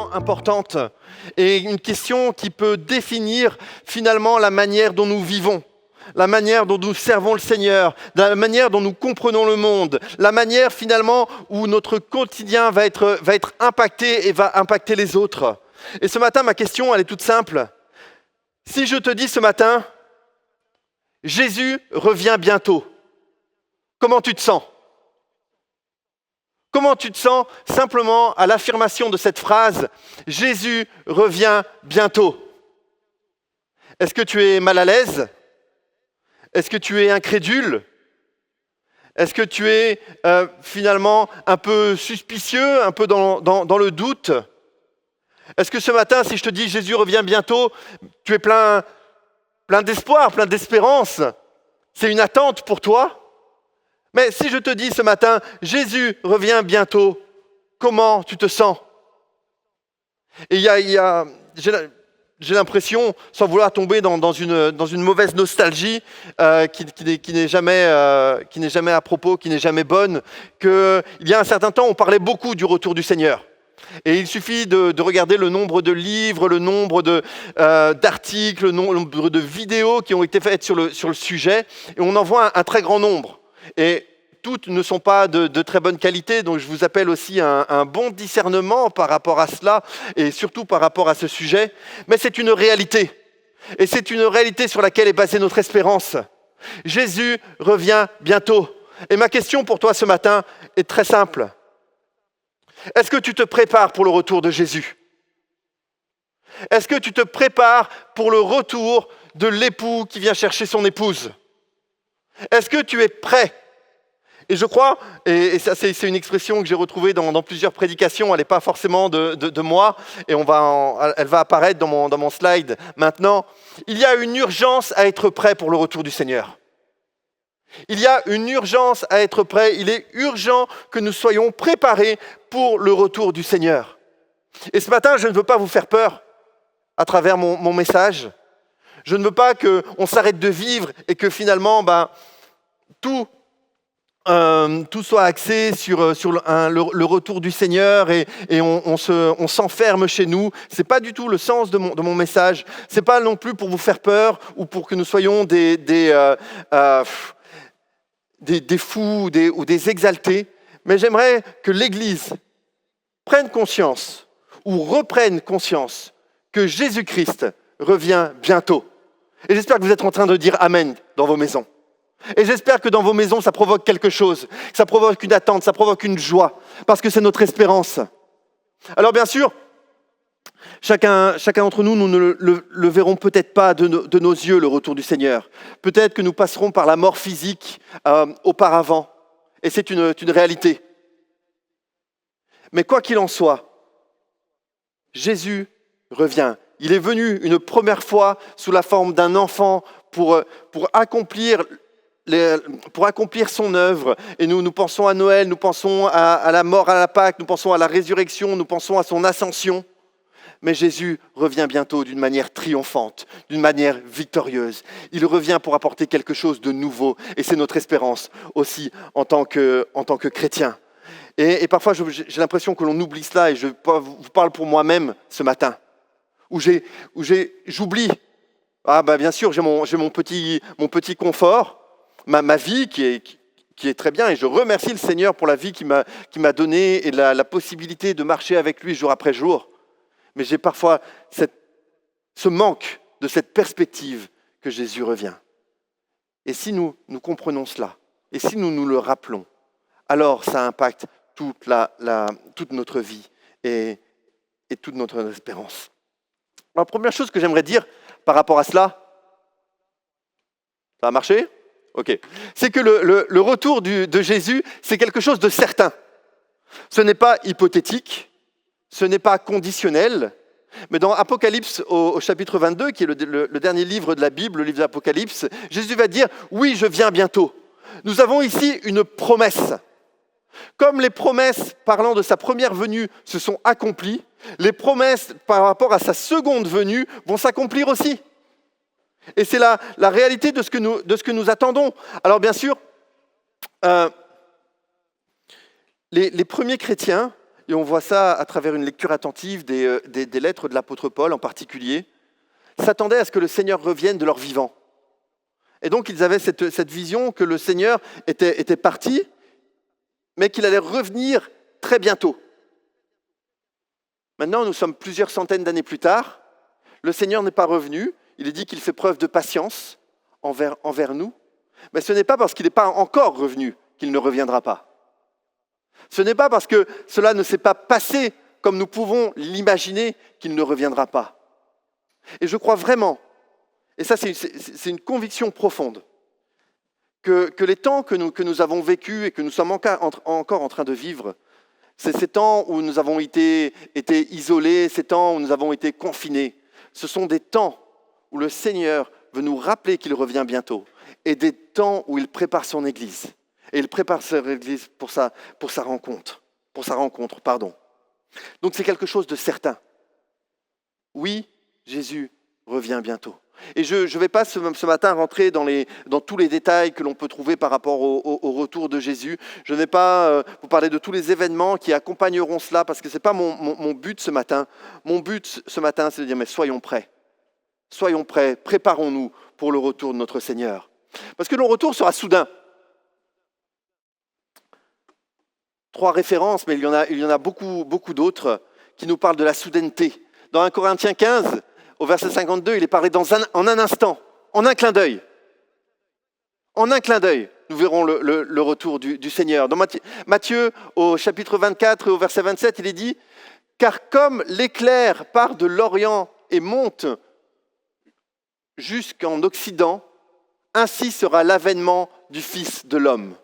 extrêmement importante et une question qui peut définir finalement la manière dont nous vivons, la manière dont nous servons le Seigneur, la manière dont nous comprenons le monde, la manière finalement où notre quotidien va être impacté et va impacter les autres. Et ce matin, ma question, elle est toute simple. Si je te dis ce matin, Jésus revient bientôt, comment tu te sens ? Comment tu te sens simplement à l'affirmation de cette phrase « Jésus revient bientôt ». Est-ce que tu es mal à l'aise ? Est-ce que tu es incrédule ? Est-ce que tu es finalement un peu suspicieux, un peu dans le doute ? Est-ce que ce matin, si je te dis « Jésus revient bientôt », tu es plein d'espoir, plein d'espérance ? C'est une attente pour toi ? Mais si je te dis ce matin, Jésus revient bientôt, comment tu te sens ? Et j'ai l'impression, sans vouloir tomber dans une mauvaise nostalgie qui n'est jamais à propos, qui n'est jamais bonne, qu'il y a un certain temps, on parlait beaucoup du retour du Seigneur. Et il suffit de regarder le nombre de livres, le nombre d'articles, le nombre de vidéos qui ont été faites sur le sujet, et on en voit un très grand nombre. Et toutes ne sont pas de très bonne qualité, donc je vous appelle aussi un bon discernement par rapport à cela, et surtout par rapport à ce sujet. Mais c'est une réalité, et c'est une réalité sur laquelle est basée notre espérance. Jésus revient bientôt. Et ma question pour toi ce matin est très simple. Est-ce que tu te prépares pour le retour de Jésus ? Est-ce que tu te prépares pour le retour de l'époux qui vient chercher son épouse ? Est-ce que tu es prêt ? Et je crois, et ça c'est une expression que j'ai retrouvée dans plusieurs prédications, elle n'est pas forcément de moi, et elle va apparaître dans mon slide maintenant. Il y a une urgence à être prêt pour le retour du Seigneur. Il y a une urgence à être prêt, il est urgent que nous soyons préparés pour le retour du Seigneur. Et ce matin, je ne veux pas vous faire peur à travers mon message. Je ne veux pas qu'on s'arrête de vivre et que finalement, tout soit axé sur le retour du Seigneur et on s'enferme chez nous. Ce n'est pas du tout le sens de mon message. Ce n'est pas non plus pour vous faire peur ou pour que nous soyons des fous ou des exaltés. Mais j'aimerais que l'Église prenne conscience ou reprenne conscience que Jésus-Christ revient bientôt. Et j'espère que vous êtes en train de dire Amen dans vos maisons. Et j'espère que dans vos maisons, ça provoque quelque chose, ça provoque une attente, ça provoque une joie, parce que c'est notre espérance. Alors bien sûr, chacun d'entre nous, nous ne le verrons peut-être pas de nos yeux, le retour du Seigneur. Peut-être que nous passerons par la mort physique auparavant, et c'est une réalité. Mais quoi qu'il en soit, Jésus revient. Il est venu une première fois sous la forme d'un enfant pour accomplir son œuvre. Et nous pensons à Noël, nous pensons à la mort, à la Pâque, nous pensons à la résurrection, nous pensons à son ascension. Mais Jésus revient bientôt d'une manière triomphante, d'une manière victorieuse. Il revient pour apporter quelque chose de nouveau. Et c'est notre espérance aussi en tant que chrétien. Et parfois, j'ai l'impression que l'on oublie cela, et je vous parle pour moi-même ce matin, où j'oublie. Bien sûr, j'ai mon petit confort, ma vie qui est très bien, et je remercie le Seigneur pour la vie qui m'a donné et la possibilité de marcher avec lui jour après jour. Mais j'ai parfois ce manque de cette perspective que Jésus revient. Et si nous comprenons cela, et si nous le rappelons, alors ça impacte toute notre vie et toute notre espérance. La première chose que j'aimerais dire par rapport à cela, ça a marché ? Ok. C'est que le retour de Jésus, c'est quelque chose de certain. Ce n'est pas hypothétique, ce n'est pas conditionnel, mais dans Apocalypse au chapitre 22, qui est le dernier livre de la Bible, le livre d'Apocalypse, Jésus va dire « Oui, je viens bientôt ». Nous avons ici une promesse. Comme les promesses parlant de sa première venue se sont accomplies, les promesses par rapport à sa seconde venue vont s'accomplir aussi. Et c'est la réalité de ce que nous attendons. Alors bien sûr, les premiers chrétiens, et on voit ça à travers une lecture attentive des lettres de l'apôtre Paul en particulier, s'attendaient à ce que le Seigneur revienne de leur vivant. Et donc ils avaient cette vision que le Seigneur était parti, mais qu'il allait revenir très bientôt. Maintenant, nous sommes plusieurs centaines d'années plus tard, le Seigneur n'est pas revenu, il est dit qu'il fait preuve de patience envers nous, mais ce n'est pas parce qu'il n'est pas encore revenu qu'il ne reviendra pas. Ce n'est pas parce que cela ne s'est pas passé comme nous pouvons l'imaginer qu'il ne reviendra pas. Et je crois vraiment, et ça c'est une conviction profonde, que les temps que nous avons vécus et que nous sommes encore en train de vivre, c'est ces temps où nous avons été isolés, ces temps où nous avons été confinés. Ce sont des temps où le Seigneur veut nous rappeler qu'il revient bientôt et des temps où il prépare son Église. Et il prépare son Église pour sa rencontre. Donc c'est quelque chose de certain. Oui, Jésus revient bientôt. Et je ne vais pas ce matin rentrer dans tous les détails que l'on peut trouver par rapport au retour de Jésus. Je ne vais pas vous parler de tous les événements qui accompagneront cela, parce que ce n'est pas mon but ce matin. Mon but ce matin, c'est de dire, mais soyons prêts. Soyons prêts, préparons-nous pour le retour de notre Seigneur. Parce que le retour sera soudain. 3 références, mais il y en a beaucoup d'autres qui nous parlent de la soudaineté. Dans 1 Corinthiens 15, au verset 52, il est parlé en un instant, en un clin d'œil. En un clin d'œil, nous verrons le retour du Seigneur. Dans Matthieu, au chapitre 24 et au verset 27, il est dit « Car comme l'éclair part de l'Orient et monte jusqu'en Occident, ainsi sera l'avènement du Fils de l'homme. »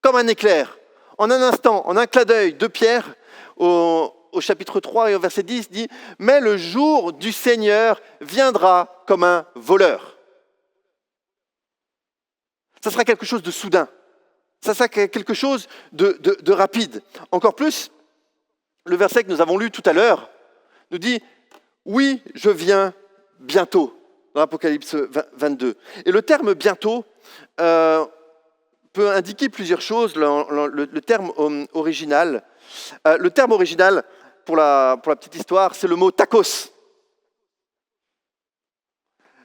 Comme un éclair, en un instant, en un clin d'œil, de Pierre, au chapitre 3 et au verset 10, dit « Mais le jour du Seigneur viendra comme un voleur. » Ça sera quelque chose de soudain. Ça sera quelque chose de rapide. Encore plus, le verset que nous avons lu tout à l'heure nous dit « Oui, je viens bientôt » dans l'Apocalypse 22. Et le terme « bientôt » peut indiquer plusieurs choses, le terme original. Le terme original, pour la petite histoire, c'est le mot tacos.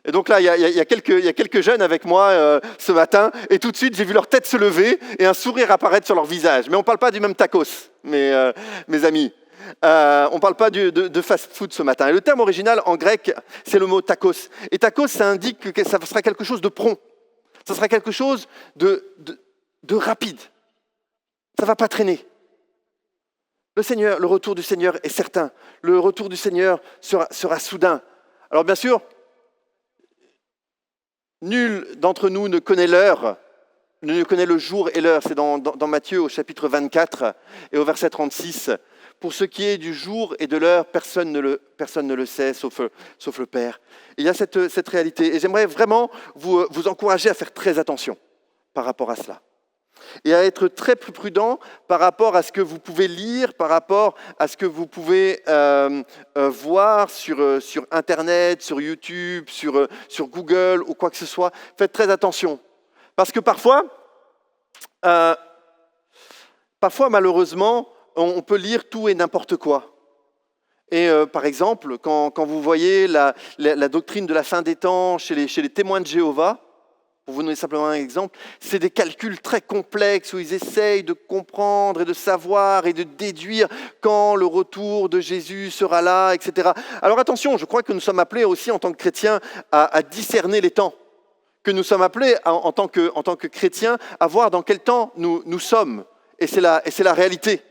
Et donc là, il y a quelques jeunes avec moi ce matin, et tout de suite, j'ai vu leur tête se lever et un sourire apparaître sur leur visage. Mais on ne parle pas du même tacos, mes amis. On ne parle pas de fast-food ce matin. Et le terme original en grec, c'est le mot tacos. Et tacos, ça indique que ça sera quelque chose de prompt. Ça sera quelque chose de rapide. Ça ne va pas traîner. Le retour du Seigneur est certain. Le retour du Seigneur sera soudain. Alors bien sûr, nul d'entre nous ne connaît l'heure, ne connaît le jour et l'heure. C'est dans Matthieu au chapitre 24 et au verset 36. Pour ce qui est du jour et de l'heure, personne ne le sait, sauf le Père. Et il y a cette réalité. Et j'aimerais vraiment vous encourager à faire très attention par rapport à cela. Et à être très plus prudent par rapport à ce que vous pouvez lire, par rapport à ce que vous pouvez voir sur Internet, sur YouTube, sur Google ou quoi que ce soit. Faites très attention. Parce que parfois malheureusement, on peut lire tout et n'importe quoi. Et par exemple, quand vous voyez la doctrine de la fin des temps chez les témoins de Jéhovah, pour vous donner simplement un exemple, c'est des calculs très complexes où ils essayent de comprendre et de savoir et de déduire quand le retour de Jésus sera là, etc. Alors attention, je crois que nous sommes appelés aussi en tant que chrétiens à discerner les temps, que nous sommes appelés en tant que chrétiens à voir dans quel temps nous sommes. Et c'est la réalité.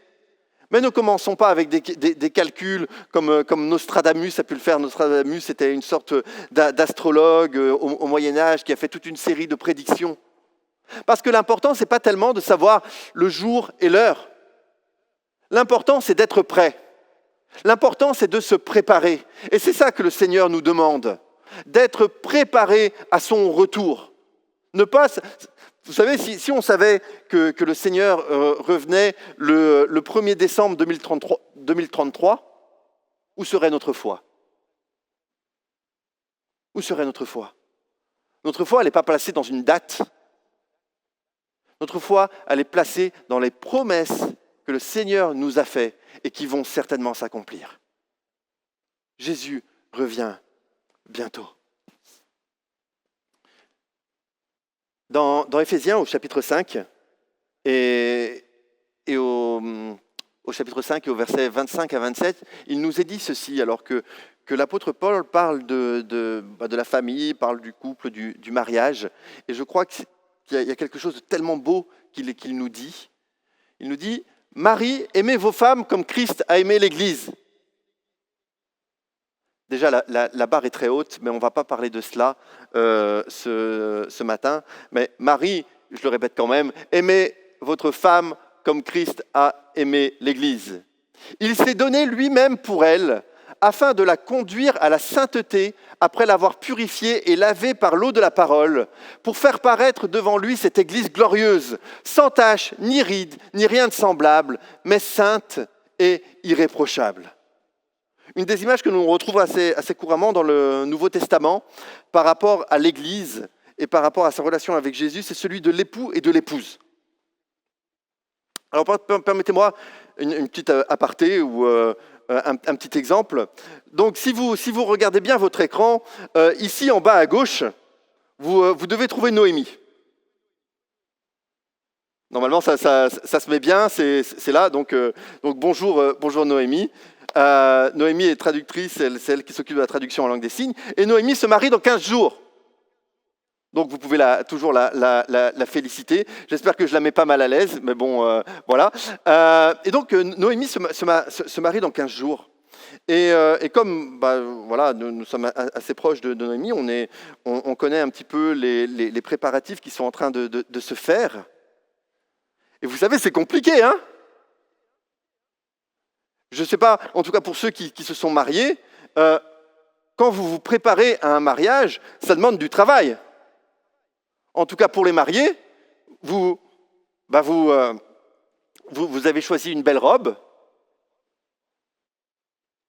Mais ne commençons pas avec des calculs comme Nostradamus a pu le faire. Nostradamus était une sorte d'astrologue au Moyen-Âge qui a fait toute une série de prédictions. Parce que l'important, ce n'est pas tellement de savoir le jour et l'heure. L'important, c'est d'être prêt. L'important, c'est de se préparer. Et c'est ça que le Seigneur nous demande, d'être préparé à son retour. Vous savez, si on savait que le Seigneur revenait le 1er décembre 2033, où serait notre foi ? Où serait notre foi ? Notre foi, elle n'est pas placée dans une date. Notre foi, elle est placée dans les promesses que le Seigneur nous a faits et qui vont certainement s'accomplir. Jésus revient bientôt. Dans Éphésiens, au chapitre 5, et au chapitre 5 et au verset 25 à 27, il nous est dit ceci, alors que l'apôtre Paul parle de la famille, parle du couple, du mariage. Et je crois qu'il y a quelque chose de tellement beau qu'il nous dit. Il nous dit, « Marie, aimez vos femmes comme Christ a aimé l'Église. » Déjà, la barre est très haute, mais on ne va pas parler de cela ce matin. Mais Marie, je le répète quand même, aimez votre femme comme Christ a aimé l'Église. Il s'est donné lui-même pour elle, afin de la conduire à la sainteté, après l'avoir purifiée et lavée par l'eau de la parole, pour faire paraître devant lui cette Église glorieuse, sans tache, ni ride, ni rien de semblable, mais sainte et irréprochable. Une des images que l'on retrouve assez couramment dans le Nouveau Testament par rapport à l'Église et par rapport à sa relation avec Jésus, c'est celui de l'époux et de l'épouse. Alors permettez-moi une petite aparté ou un petit exemple. Donc si vous regardez bien votre écran, ici en bas à gauche, vous devez trouver Noémie. Normalement ça se met bien, c'est là. Donc bonjour Noémie. Noémie est traductrice, c'est elle qui s'occupe de la traduction en langue des signes. Et Noémie se marie dans 15 jours. Donc vous pouvez toujours la féliciter. J'espère que je la mets pas mal à l'aise, mais bon, voilà. Et donc Noémie se marie dans 15 jours. Et comme voilà, nous sommes assez proches de Noémie, on connaît un petit peu les préparatifs qui sont en train de se faire. Et vous savez, c'est compliqué, hein ? Je ne sais pas, en tout cas pour ceux qui se sont mariés, quand vous vous préparez à un mariage, ça demande du travail. En tout cas pour les mariés, vous avez choisi une belle robe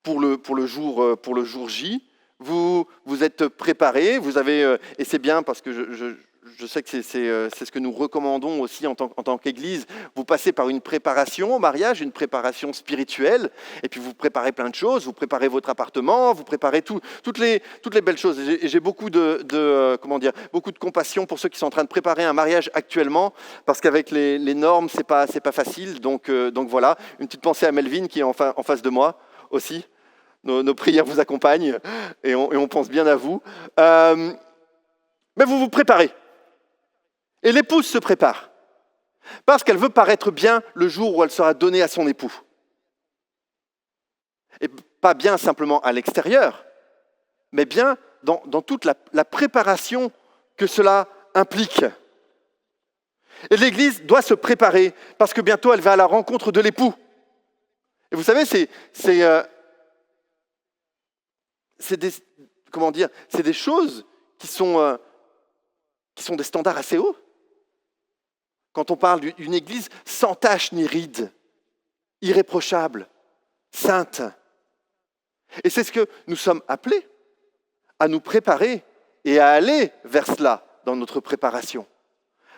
pour le jour J. Vous êtes préparés, vous avez et c'est bien parce que je sais que c'est ce que nous recommandons aussi en tant qu'Église. Vous passez par une préparation au mariage, une préparation spirituelle, et puis vous préparez plein de choses. Vous préparez votre appartement, vous préparez toutes les belles choses. Et j'ai beaucoup beaucoup de compassion pour ceux qui sont en train de préparer un mariage actuellement, parce qu'avec les normes, c'est pas facile. Donc voilà, une petite pensée à Melvin qui est en face de moi aussi. Nos prières vous accompagnent et on pense bien à vous. Mais vous vous préparez. Et l'épouse se prépare, parce qu'elle veut paraître bien le jour où elle sera donnée à son époux. Et pas bien simplement à l'extérieur, mais bien dans toute la préparation que cela implique. Et l'Église doit se préparer, parce que bientôt elle va à la rencontre de l'époux. Et vous savez, c'est des choses qui sont des standards assez hauts. Quand on parle d'une Église sans tache ni ride, irréprochable, sainte. Et c'est ce que nous sommes appelés à nous préparer et à aller vers cela dans notre préparation.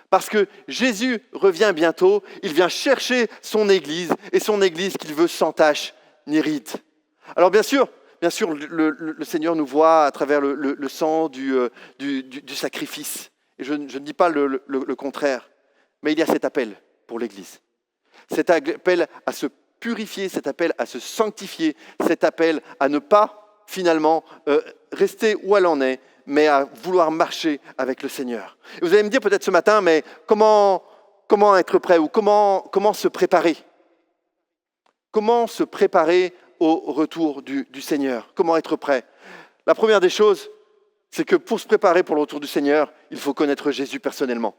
Parce que Jésus revient bientôt, il vient chercher son Église, et son Église qu'il veut sans tache ni ride. Alors bien sûr, le Seigneur nous voit à travers le sang du sacrifice. Et je ne dis pas le contraire. Mais il y a cet appel pour l'Église. Cet appel à se purifier, cet appel à se sanctifier, cet appel à ne pas finalement rester où elle en est, mais à vouloir marcher avec le Seigneur. Et vous allez me dire peut-être ce matin, mais comment être prêt ou comment se préparer ? Comment se préparer au retour du Seigneur ? Comment être prêt ? La première des choses, c'est que pour se préparer pour le retour du Seigneur, il faut connaître Jésus personnellement.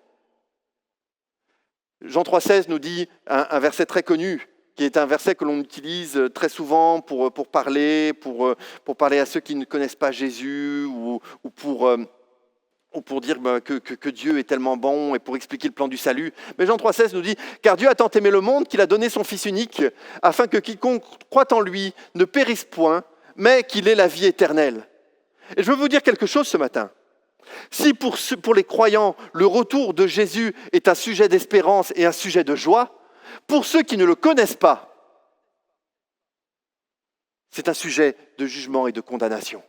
Jean 3,16 nous dit un verset très connu, qui est un verset que l'on utilise très souvent pour parler à ceux qui ne connaissent pas Jésus ou pour dire que Dieu est tellement bon et pour expliquer le plan du salut. Mais Jean 3,16 nous dit « Car Dieu a tant aimé le monde qu'il a donné son Fils unique, afin que quiconque croit en lui ne périsse point, mais qu'il ait la vie éternelle. » Et je veux vous dire quelque chose ce matin. Si pour les croyants, le retour de Jésus est un sujet d'espérance et un sujet de joie, Pour ceux qui ne le connaissent pas, c'est un sujet de jugement et de condamnation.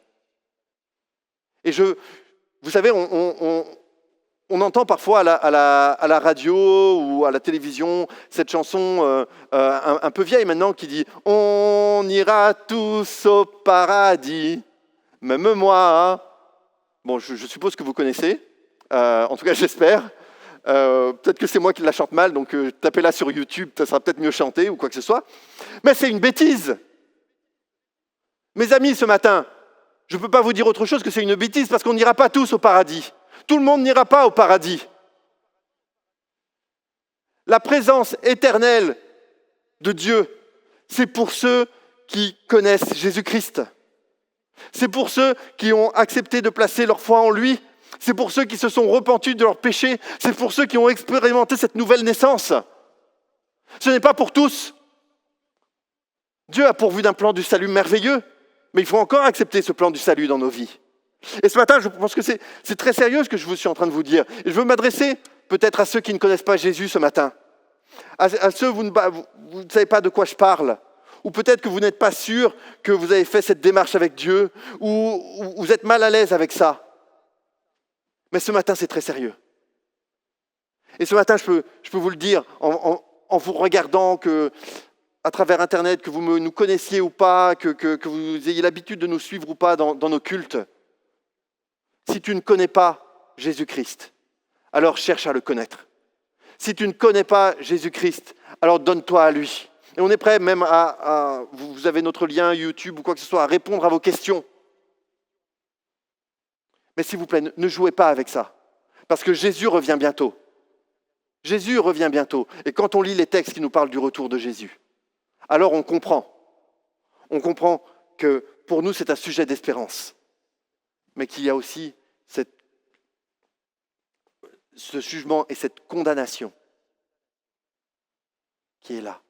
Et vous savez, on entend parfois à la radio ou à la télévision cette chanson un peu vieille maintenant qui dit « On ira tous au paradis, même moi hein. ». Bon, je suppose que vous connaissez, en tout cas j'espère. Peut-être que c'est moi qui la chante mal, donc tapez-la sur YouTube, ça sera peut-être mieux chanté ou quoi que ce soit. Mais c'est une bêtise. Mes amis, ce matin, je ne peux pas vous dire autre chose que c'est une bêtise parce qu'on n'ira pas tous au paradis. Tout le monde n'ira pas au paradis. La présence éternelle de Dieu, c'est pour ceux qui connaissent Jésus-Christ. C'est pour ceux qui ont accepté de placer leur foi en lui. C'est pour ceux qui se sont repentis de leurs péchés. C'est pour ceux qui ont expérimenté cette nouvelle naissance. Ce n'est pas pour tous. Dieu a pourvu d'un plan du salut merveilleux, mais il faut encore accepter ce plan du salut dans nos vies. Et ce matin, je pense que c'est très sérieux ce que je suis en train de vous dire. Et je veux m'adresser peut-être à ceux qui ne connaissent pas Jésus ce matin. À ceux, vous ne savez pas de quoi je parle. Ou peut-être que vous n'êtes pas sûr que vous avez fait cette démarche avec Dieu, ou vous êtes mal à l'aise avec ça. Mais ce matin, c'est très sérieux. Et ce matin, je peux vous le dire en vous regardant à travers Internet, que vous nous connaissiez ou pas, que vous ayez l'habitude de nous suivre ou pas dans nos cultes. Si tu ne connais pas Jésus-Christ, alors cherche à le connaître. Si tu ne connais pas Jésus-Christ, alors donne-toi à lui. Et on est prêt même vous avez notre lien YouTube ou quoi que ce soit, à répondre à vos questions. Mais s'il vous plaît, ne jouez pas avec ça. Parce que Jésus revient bientôt. Jésus revient bientôt. Et quand on lit les textes qui nous parlent du retour de Jésus, alors on comprend. On comprend que pour nous, c'est un sujet d'espérance. Mais qu'il y a aussi ce jugement et cette condamnation qui est là.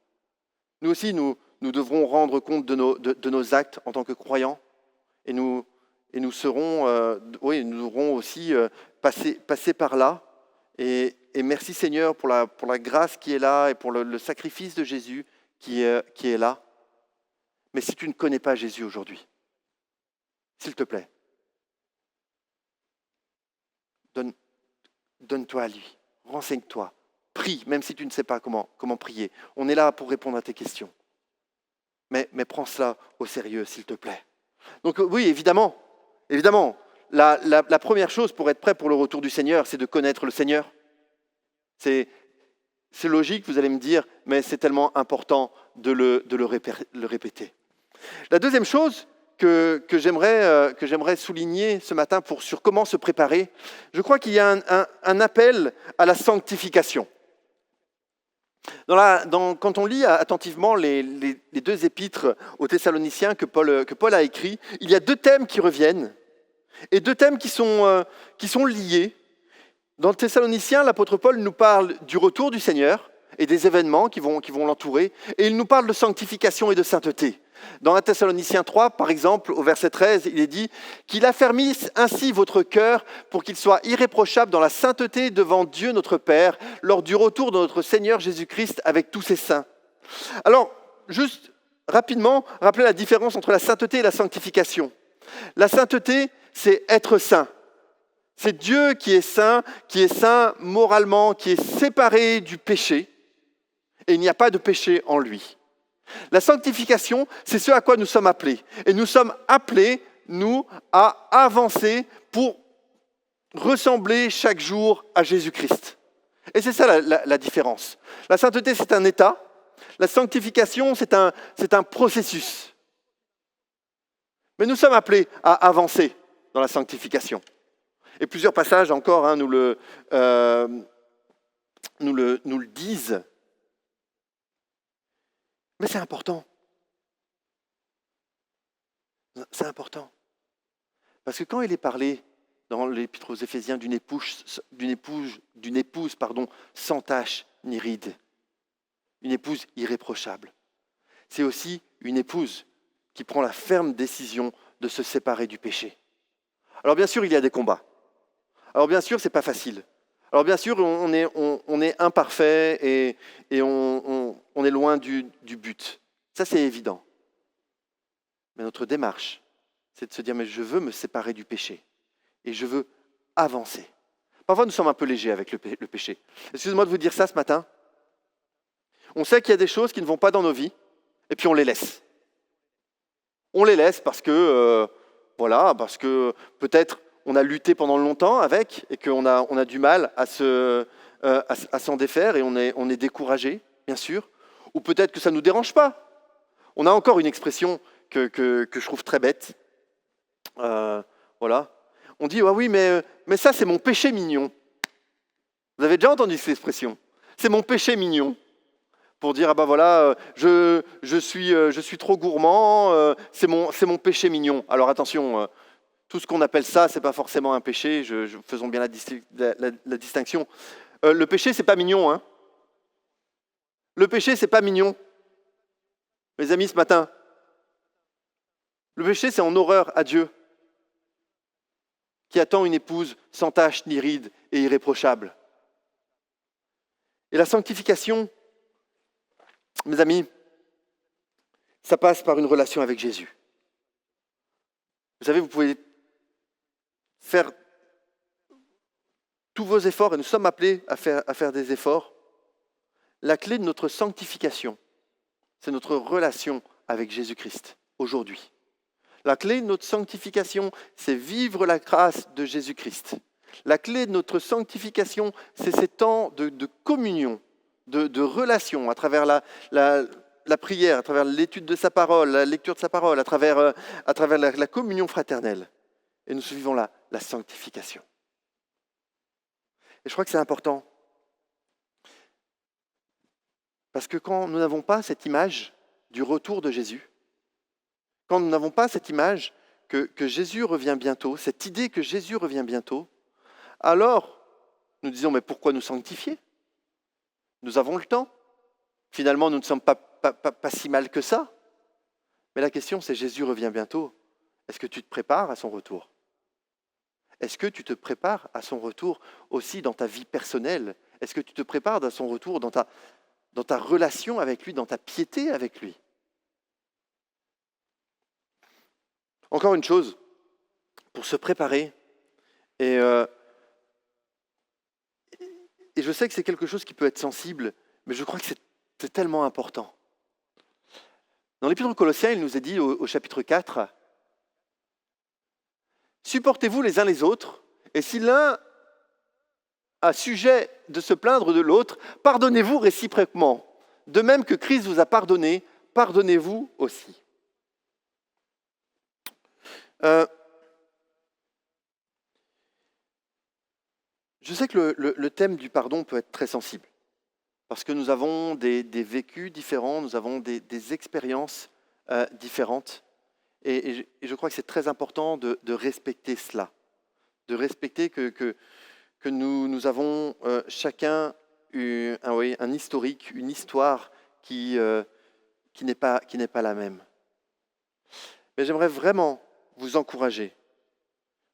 Nous aussi, nous devrons rendre compte de nos actes en tant que croyants. Et nous devrons aussi passer par là. Et merci Seigneur pour la grâce qui est là et pour le sacrifice de Jésus qui est là. Mais si tu ne connais pas Jésus aujourd'hui, s'il te plaît, donne-toi à lui, renseigne-toi, prie, même si tu ne sais pas comment prier. On est là pour répondre à tes questions. Mais prends cela au sérieux, s'il te plaît. Donc oui, évidemment, la première chose pour être prêt pour le retour du Seigneur, c'est de connaître le Seigneur. C'est logique, vous allez me dire, mais c'est tellement important de le répéter. La deuxième chose que j'aimerais souligner ce matin sur comment se préparer, je crois qu'il y a un appel à la sanctification. Quand on lit attentivement les deux épîtres aux Thessaloniciens que Paul a écrits, il y a deux thèmes qui reviennent et deux thèmes qui sont liés. Dans le Thessaloniciens, l'apôtre Paul nous parle du retour du Seigneur et des événements qui vont l'entourer, et il nous parle de sanctification et de sainteté. Dans 1 Thessaloniciens 3, par exemple, au verset 13, il est dit « Qu'il affermisse ainsi votre cœur pour qu'il soit irréprochable dans la sainteté devant Dieu notre Père, lors du retour de notre Seigneur Jésus-Christ avec tous ses saints. » Alors, juste rapidement, rappelez la différence entre la sainteté et la sanctification. La sainteté, c'est être saint. C'est Dieu qui est saint moralement, qui est séparé du péché, et il n'y a pas de péché en lui. La sanctification, c'est ce à quoi nous sommes appelés. Et nous sommes appelés, nous, à avancer pour ressembler chaque jour à Jésus-Christ. Et c'est ça la différence. La sainteté, c'est un état. La sanctification, c'est un processus. Mais nous sommes appelés à avancer dans la sanctification. Et plusieurs passages encore nous le disent. Mais c'est important. C'est important. Parce que quand il est parlé dans l'Épître aux Éphésiens d'une épouse sans tache ni ride, une épouse irréprochable, c'est aussi une épouse qui prend la ferme décision de se séparer du péché. Alors bien sûr, il y a des combats. Alors bien sûr, ce n'est pas facile. Alors bien sûr, on est imparfait et on est loin du but. Ça, c'est évident. Mais notre démarche, c'est de se dire, mais je veux me séparer du péché et je veux avancer. Parfois, nous sommes un peu légers avec le péché. Excusez-moi de vous dire ça ce matin. On sait qu'il y a des choses qui ne vont pas dans nos vies et puis on les laisse. On les laisse parce que, parce que peut-être on a lutté pendant longtemps avec et qu'on a du mal à s'en défaire et on est découragé, bien sûr. Ou peut-être que ça ne nous dérange pas. On a encore une expression que je trouve très bête. On dit, ah oui, mais ça, c'est mon péché mignon. Vous avez déjà entendu cette expression? C'est mon péché mignon. Pour dire, je suis trop gourmand, c'est mon péché mignon. Alors attention, tout ce qu'on appelle ça, c'est pas forcément un péché, faisons bien la distinction. Le péché, c'est pas mignon, hein. Le péché, c'est pas mignon. Mes amis, ce matin, le péché, c'est en horreur à Dieu, qui attend une épouse sans tache ni ride et irréprochable. Et la sanctification, mes amis, ça passe par une relation avec Jésus. Vous savez, vous pouvez faire tous vos efforts, et nous sommes appelés à faire des efforts. La clé de notre sanctification, c'est notre relation avec Jésus-Christ, aujourd'hui. La clé de notre sanctification, c'est vivre la grâce de Jésus-Christ. La clé de notre sanctification, c'est ces temps de communion, de relation, à travers la prière, à travers l'étude de sa parole, la lecture de sa parole, à travers la communion fraternelle. Et nous vivons la sanctification. Et je crois que c'est important. Parce que quand nous n'avons pas cette image du retour de Jésus, quand nous n'avons pas cette image que Jésus revient bientôt, cette idée que Jésus revient bientôt, alors nous disons, mais pourquoi nous sanctifier? Nous avons le temps. Finalement, nous ne sommes pas si mal que ça. Mais la question, c'est Jésus revient bientôt. Est-ce que tu te prépares à son retour? Est-ce que tu te prépares à son retour aussi dans ta vie personnelle? Est-ce que tu te prépares à son retour dans ta relation avec lui, dans ta piété avec lui? Encore une chose, pour se préparer, et je sais que c'est quelque chose qui peut être sensible, mais je crois que c'est tellement important. Dans l'Épître aux Colossiens, il nous est dit au chapitre 4, « Supportez-vous les uns les autres, et si l'un a sujet de se plaindre de l'autre, pardonnez-vous réciproquement. De même que Christ vous a pardonné, pardonnez-vous aussi. » Je sais que le thème du pardon peut être très sensible, parce que nous avons des vécus différents, nous avons des expériences différentes, et je crois que c'est très important de respecter cela, de respecter que nous avons chacun un historique, une histoire qui n'est pas la même. Mais j'aimerais vraiment vous encourager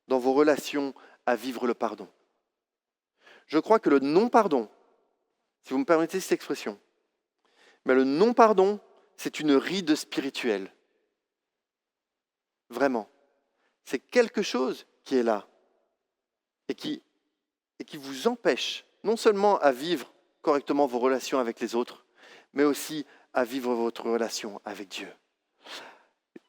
dans vos relations à vivre le pardon. Je crois que le non-pardon, si vous me permettez cette expression, mais le non-pardon, c'est une ride spirituelle. Vraiment. C'est quelque chose qui est là et qui vous empêche non seulement à vivre correctement vos relations avec les autres, mais aussi à vivre votre relation avec Dieu.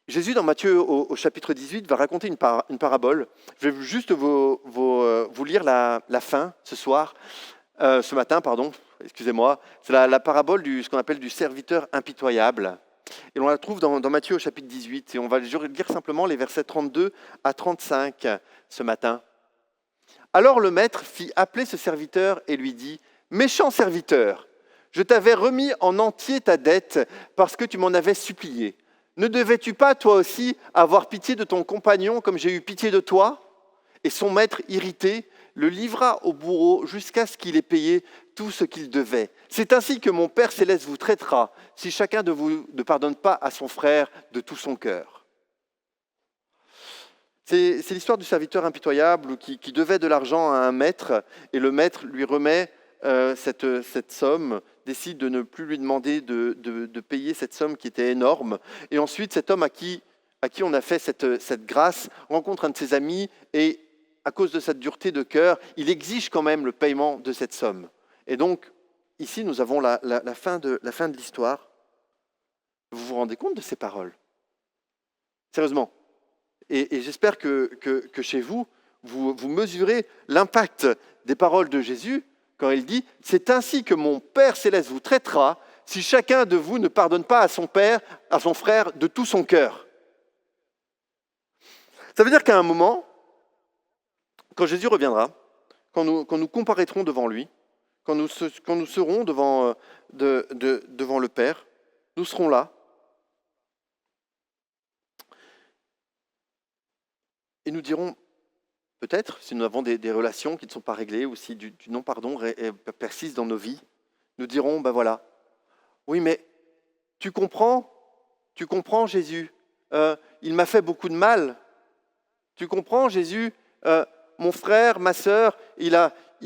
Jésus, dans Matthieu au chapitre 18, va raconter une parabole. Je vais juste vous lire la fin ce matin, excusez-moi. C'est la parabole ce qu'on appelle du serviteur impitoyable. Et on la trouve dans Matthieu au chapitre 18. Et on va lire simplement les versets 32 à 35 ce matin. Alors le maître fit appeler ce serviteur et lui dit « Méchant serviteur, je t'avais remis en entier ta dette parce que tu m'en avais supplié. Ne devais-tu pas, toi aussi, avoir pitié de ton compagnon comme j'ai eu pitié de toi ?» Et son maître, irrité, le livra au bourreau jusqu'à ce qu'il ait payé tout ce qu'il devait. C'est ainsi que mon Père céleste vous traitera, si chacun de vous ne pardonne pas à son frère de tout son cœur. C'est l'histoire du serviteur impitoyable qui devait de l'argent à un maître, et le maître lui remet cette somme, décide de ne plus lui demander de payer cette somme qui était énorme. Et ensuite, cet homme à qui on a fait cette grâce rencontre un de ses amis, et à cause de cette dureté de cœur, il exige quand même le paiement de cette somme. Et donc, ici, nous avons la fin de l'histoire. Vous vous rendez compte de ces paroles? Sérieusement. Et j'espère que chez vous, vous mesurez l'impact des paroles de Jésus quand il dit « C'est ainsi que mon Père céleste vous traitera si chacun de vous ne pardonne pas à son frère de tout son cœur. » Ça veut dire qu'à un moment, quand Jésus reviendra, quand nous comparaîtrons devant lui, quand nous serons devant le Père, nous serons là. Et nous dirons, peut-être, si nous avons des relations qui ne sont pas réglées, ou si du non-pardon persiste dans nos vies, nous dirons, ben voilà, oui, mais tu comprends Jésus, il m'a fait beaucoup de mal. Tu comprends Jésus, mon frère, ma sœur, il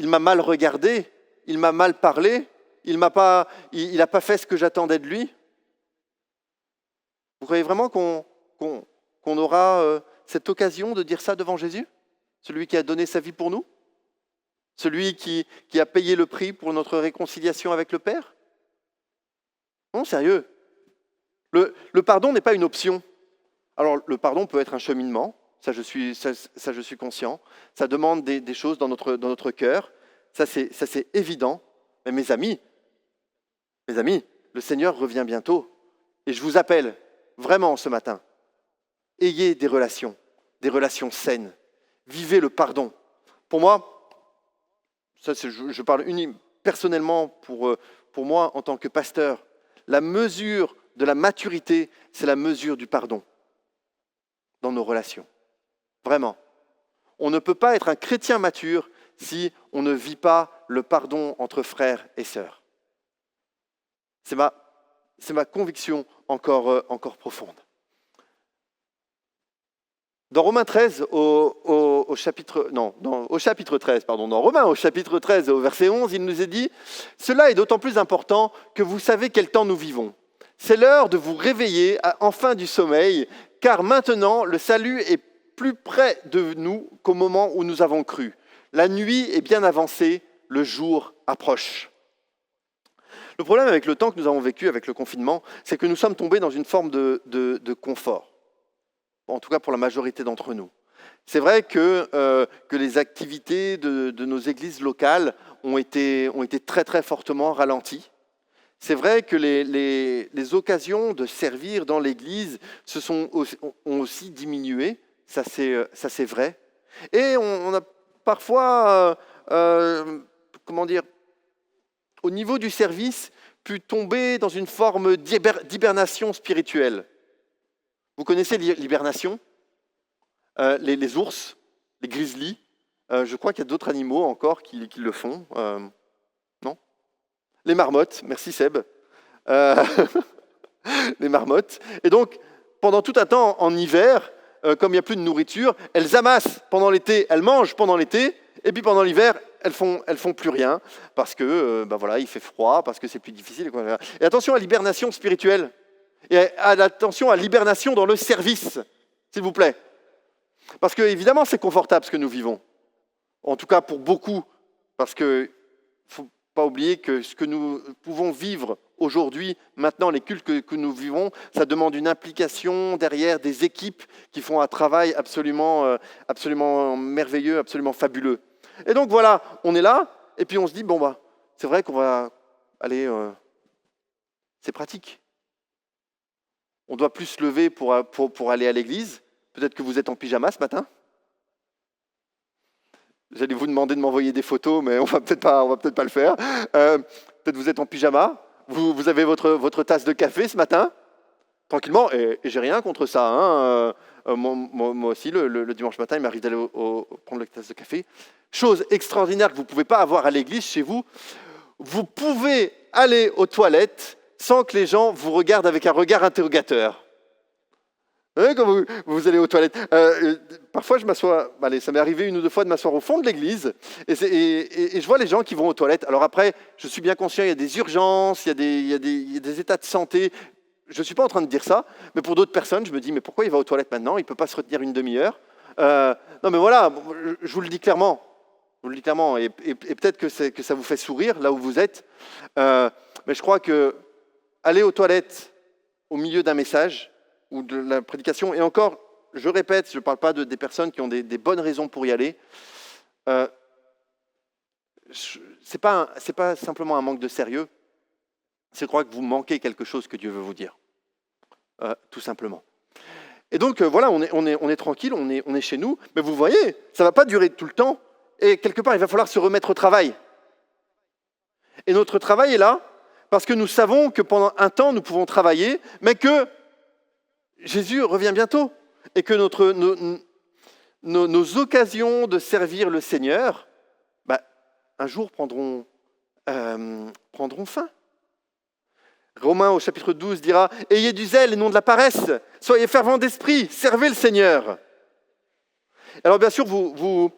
m'a mal regardé, il m'a mal parlé, il n'a pas fait ce que j'attendais de lui. Vous croyez vraiment qu'on aura cette occasion de dire ça devant Jésus? Celui qui a donné sa vie pour nous? Celui qui a payé le prix pour notre réconciliation avec le Père? Non, sérieux. Le pardon n'est pas une option. Alors, le pardon peut être un cheminement, ça je suis conscient. Ça demande des choses dans notre cœur, ça c'est évident. Mais mes amis, le Seigneur revient bientôt. Et je vous appelle vraiment ce matin, ayez des relations saines. Vivez le pardon. Pour moi, je parle personnellement pour moi en tant que pasteur, la mesure de la maturité, c'est la mesure du pardon dans nos relations. Vraiment. On ne peut pas être un chrétien mature si on ne vit pas le pardon entre frères et sœurs. C'est ma conviction encore profonde. Dans Romains 13, au chapitre 13, dans Romains au chapitre 13, au verset 11, il nous est dit « Cela est d'autant plus important que vous savez quel temps nous vivons. C'est l'heure de vous réveiller enfin du sommeil, car maintenant le salut est plus près de nous qu'au moment où nous avons cru. La nuit est bien avancée, le jour approche. » Le problème avec le temps que nous avons vécu avec le confinement, c'est que nous sommes tombés dans une forme de confort. En tout cas pour la majorité d'entre nous. C'est vrai que les activités de nos églises locales ont été très très fortement ralenties. C'est vrai que les occasions de servir dans l'église ont aussi diminué, ça c'est vrai. Et on a parfois, au niveau du service, pu tomber dans une forme d'hibernation spirituelle. Vous connaissez l'hibernation? Les ours, les grizzlies, je crois qu'il y a d'autres animaux encore qui le font. Non? Les marmottes, merci Seb. Les marmottes. Et donc, pendant tout un temps en hiver, comme il n'y a plus de nourriture, elles amassent pendant l'été, elles mangent pendant l'été, et puis pendant l'hiver, elles font plus rien, parce que il fait froid, parce que c'est plus difficile. Et attention à l'hibernation spirituelle. Et attention à l'hibernation dans le service, s'il vous plaît. Parce que, évidemment, c'est confortable ce que nous vivons. En tout cas, pour beaucoup. Parce qu'il ne faut pas oublier que ce que nous pouvons vivre aujourd'hui, maintenant, les cultes que nous vivons, ça demande une implication derrière des équipes qui font un travail absolument merveilleux, absolument fabuleux. Et donc, voilà, on est là, et puis on se dit, c'est vrai qu'on va aller... c'est pratique. On doit plus se lever pour aller à l'église. Peut-être que vous êtes en pyjama ce matin. J'allais vous demander de m'envoyer des photos, mais on va peut-être pas le faire. Peut-être vous êtes en pyjama. Vous avez votre tasse de café ce matin, tranquillement. Et j'ai rien contre ça. Hein. Moi aussi, le dimanche matin, il m'arrive d'aller prendre la tasse de café. Chose extraordinaire que vous ne pouvez pas avoir à l'église chez vous. Vous pouvez aller aux toilettes sans que les gens vous regardent avec un regard interrogateur. Hein, quand vous allez aux toilettes. Parfois, je m'assois, allez, ça m'est arrivé une ou deux fois de m'asseoir au fond de l'église et je vois les gens qui vont aux toilettes. Alors après, je suis bien conscient, il y a des urgences, il y a des états de santé. Je ne suis pas en train de dire ça, mais pour d'autres personnes, je me dis, mais pourquoi il va aux toilettes maintenant? Il ne peut pas se retenir une demi-heure. Non, mais voilà, je vous le dis clairement. Je vous le dis clairement, et peut-être que ça vous fait sourire là où vous êtes. Mais je crois que aller aux toilettes au milieu d'un message ou de la prédication, et encore, je répète, je ne parle pas des personnes qui ont des bonnes raisons pour y aller, ce n'est pas simplement un manque de sérieux, c'est croire que vous manquez quelque chose que Dieu veut vous dire, tout simplement. Et donc voilà, on est tranquille, on est chez nous, mais vous voyez, ça ne va pas durer tout le temps, et quelque part, il va falloir se remettre au travail. Et notre travail est là, parce que nous savons que pendant un temps, nous pouvons travailler, mais que Jésus revient bientôt, et que nos occasions de servir le Seigneur, un jour prendront fin. Romains au chapitre 12 dira « Ayez du zèle et non de la paresse, soyez fervents d'esprit, servez le Seigneur. » Alors bien sûr, vous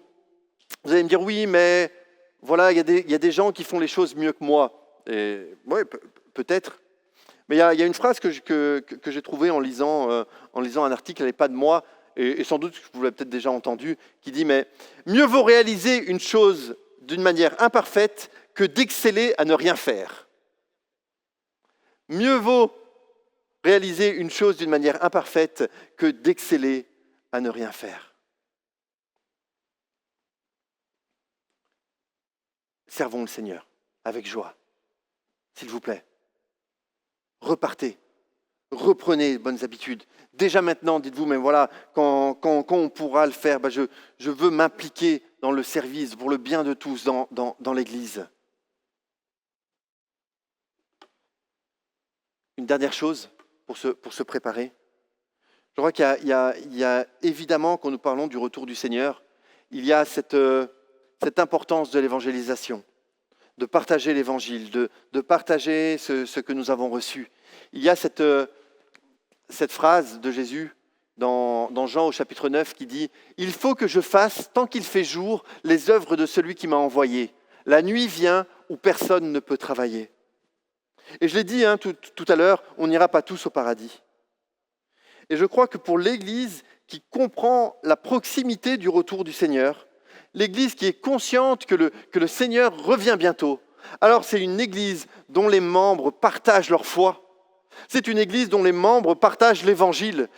allez me dire « Oui, mais voilà, il y a des gens qui font les choses mieux que moi. » Et oui, peut-être. Mais il y a une phrase que j'ai trouvée en lisant un article, elle n'est pas de moi, et sans doute que vous l'avez peut-être déjà entendu, qui dit « Mais mieux vaut réaliser une chose d'une manière imparfaite que d'exceller à ne rien faire. » Mieux vaut réaliser une chose d'une manière imparfaite que d'exceller à ne rien faire. Servons le Seigneur avec joie, s'il vous plaît. Repartez, reprenez les bonnes habitudes. Déjà maintenant, dites-vous, mais voilà, quand on pourra le faire, je veux m'impliquer dans le service pour le bien de tous dans l'Église. Une dernière chose pour se préparer. Je crois qu'il y a évidemment, quand nous parlons du retour du Seigneur, il y a cette importance de l'évangélisation, de partager l'évangile, de partager ce que nous avons reçu. Il y a cette phrase de Jésus dans Jean au chapitre 9 qui dit « Il faut que je fasse, tant qu'il fait jour, les œuvres de celui qui m'a envoyé. La nuit vient où personne ne peut travailler. » Et je l'ai dit tout à l'heure, on n'ira pas tous au paradis. Et je crois que pour l'Église qui comprend la proximité du retour du Seigneur, l'Église qui est consciente que le Seigneur revient bientôt, alors c'est une Église dont les membres partagent leur foi. C'est une Église dont les membres partagent l'Évangile.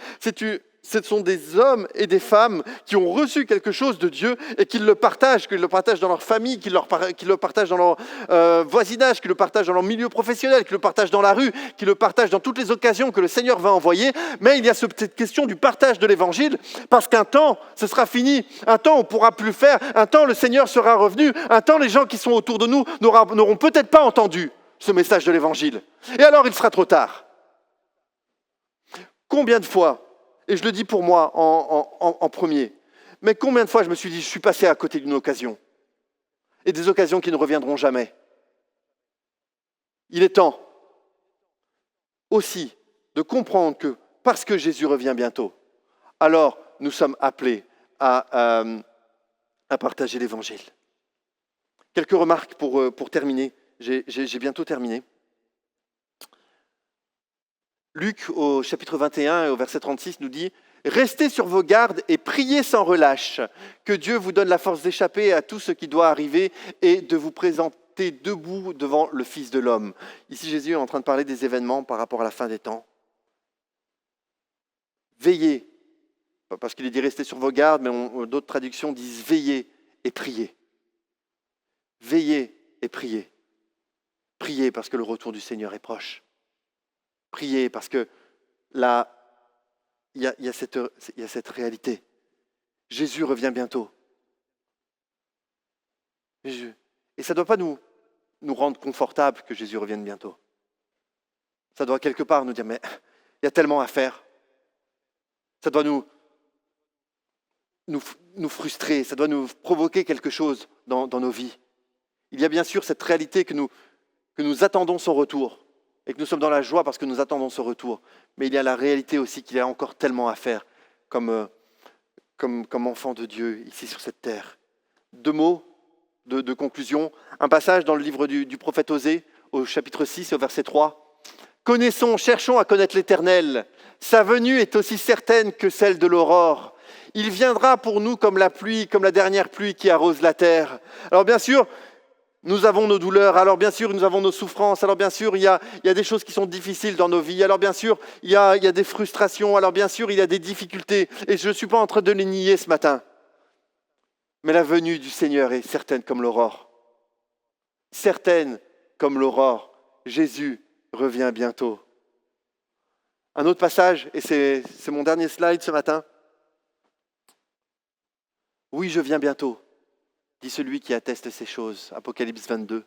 Ce sont des hommes et des femmes qui ont reçu quelque chose de Dieu et qui le partagent, dans leur famille, qui le partagent dans leur voisinage, qui le partagent dans leur milieu professionnel, qui le partagent dans la rue, qui le partagent dans toutes les occasions que le Seigneur va envoyer. Mais il y a cette question du partage de l'Évangile, parce qu'un temps, ce sera fini. Un temps, on ne pourra plus le faire. Un temps, le Seigneur sera revenu. Un temps, les gens qui sont autour de nous n'auront peut-être pas entendu ce message de l'Évangile. Et alors, il sera trop tard. Combien de fois, et je le dis pour moi en premier, mais combien de fois je me suis dit, je suis passé à côté d'une occasion, et des occasions qui ne reviendront jamais. Il est temps aussi de comprendre que parce que Jésus revient bientôt, alors nous sommes appelés à partager l'Évangile. Quelques remarques pour terminer, j'ai bientôt terminé. Luc, au chapitre 21 et au verset 36, nous dit « Restez sur vos gardes et priez sans relâche, que Dieu vous donne la force d'échapper à tout ce qui doit arriver et de vous présenter debout devant le Fils de l'homme. » Ici, Jésus est en train de parler des événements par rapport à la fin des temps. Veillez, parce qu'il est dit « Restez sur vos gardes », mais d'autres traductions disent « Veillez et priez ». Veillez et priez. Priez parce que le retour du Seigneur est proche. Priez parce que là, il y a cette réalité. Jésus revient bientôt. Et ça ne doit pas nous rendre confortables que Jésus revienne bientôt. Ça doit quelque part nous dire, mais il y a tellement à faire. Ça doit nous frustrer, ça doit nous provoquer quelque chose dans nos vies. Il y a bien sûr cette réalité que nous attendons son retour. et que nous sommes dans la joie parce que nous attendons ce retour. Mais il y a la réalité aussi qu'il y a encore tellement à faire comme enfants de Dieu ici sur cette terre. 2 mots de conclusion. Un passage dans le livre du prophète Osée, au chapitre 6 et au verset 3. « Connaissons, cherchons à connaître l'Éternel. Sa venue est aussi certaine que celle de l'aurore. Il viendra pour nous comme la pluie, comme la dernière pluie qui arrose la terre. » Alors bien sûr, nous avons nos douleurs, alors bien sûr, nous avons nos souffrances, alors bien sûr, il y a des choses qui sont difficiles dans nos vies, alors bien sûr, il y a des frustrations, alors bien sûr, il y a des difficultés, et je ne suis pas en train de les nier ce matin. Mais la venue du Seigneur est certaine comme l'aurore. Certaine comme l'aurore. Jésus revient bientôt. Un autre passage, et c'est mon dernier slide ce matin. Oui, je viens bientôt, dit celui qui atteste ces choses. Apocalypse 22.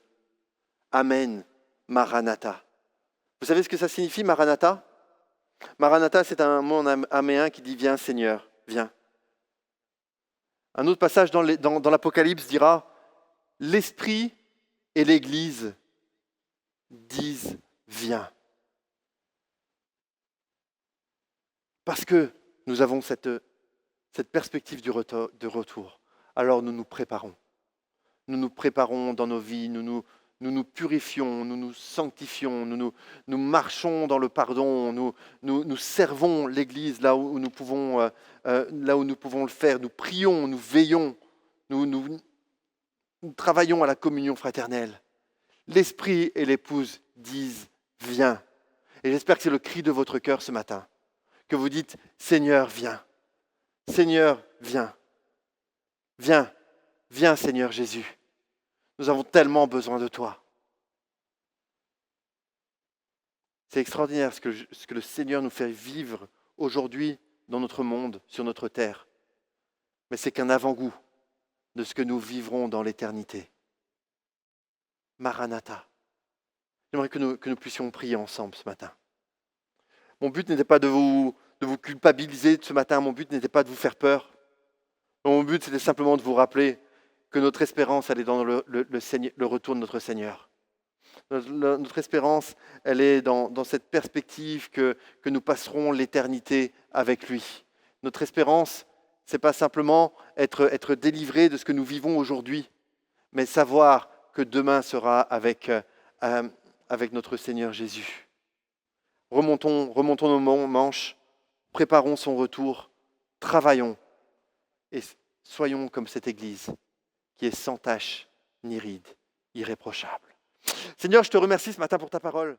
Amen, Maranatha. Vous savez ce que ça signifie, Maranatha? Maranatha, c'est un mot en araméen qui dit « Viens Seigneur, viens ». Un autre passage dans l'Apocalypse dira « L'Esprit et l'Église disent « Viens ». Parce que nous avons cette perspective de retour, alors nous nous préparons. Nous nous préparons dans nos vies, nous nous purifions, nous nous sanctifions, nous marchons dans le pardon, nous servons l'Église là où nous pouvons le faire, nous prions, nous veillons, nous travaillons à la communion fraternelle. L'Esprit et l'Épouse disent « Viens ». Et j'espère que c'est le cri de votre cœur ce matin, que vous dites « Seigneur, viens ». Seigneur, viens. Viens, viens Seigneur Jésus. Nous avons tellement besoin de toi. C'est extraordinaire ce que le Seigneur nous fait vivre aujourd'hui dans notre monde, sur notre terre. Mais c'est qu'un avant-goût de ce que nous vivrons dans l'éternité. Maranatha. J'aimerais que nous puissions prier ensemble ce matin. Mon but n'était pas de vous culpabiliser ce matin, mon but n'était pas de vous faire peur. Mon but, c'était simplement de vous rappeler que notre espérance, elle est dans le retour de notre Seigneur. Notre espérance, elle est dans cette perspective que nous passerons l'éternité avec lui. Notre espérance, ce n'est pas simplement être délivré de ce que nous vivons aujourd'hui, mais savoir que demain sera avec notre Seigneur Jésus. Remontons nos manches, préparons son retour, travaillons et soyons comme cette Église qui est sans tache ni ride, irréprochable. Seigneur, je te remercie ce matin pour ta parole.